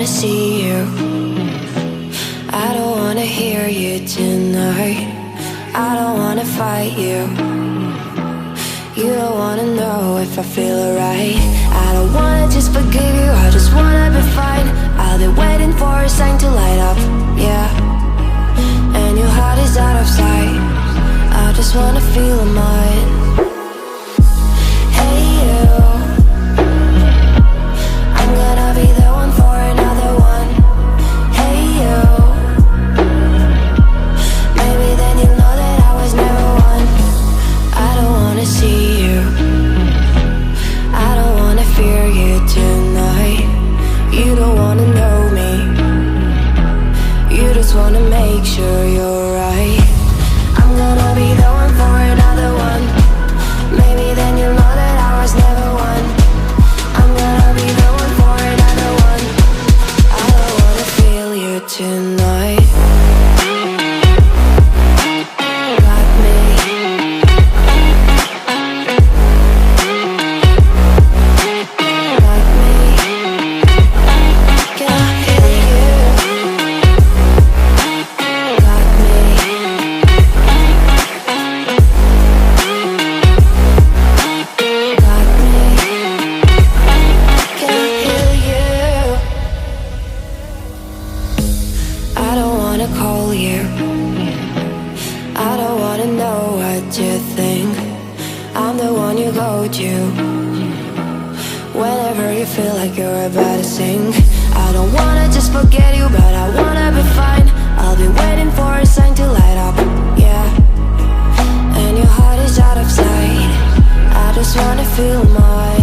wanna see you. I don't wanna hear you tonight. I don't wanna fight you. You don't wanna know if I feel alright. I don't wanna just forgive you, I just wanna be fine. I'll be waiting for a sign to light up, yeah. And your heart is out of sight. I just wanna feel mine. Hey you, I'm gonna be the one for another one. Hey you, maybe then you'll know that I was never one. I don't wanna see you, I don't wanna fear you tonight. You don't wanna know me, you just wanna make sure you're right. I'm gonna be the one for another one. Maybe then you'll know that I was never one. I'm gonna be the one for another one. I don't wanna feel you tonight. Got me. Got me. Can I hear you? Got me. Got me. Can I hear you? I don't wanna call you. I don't wanna know what you think. I'm the one you go to whenever you feel like you're about to sink. I don't wanna just forget you, but I wanna be fine. I'll be waiting for a sign to light up, yeah. And your heart is out of sight. I just wanna feel mine.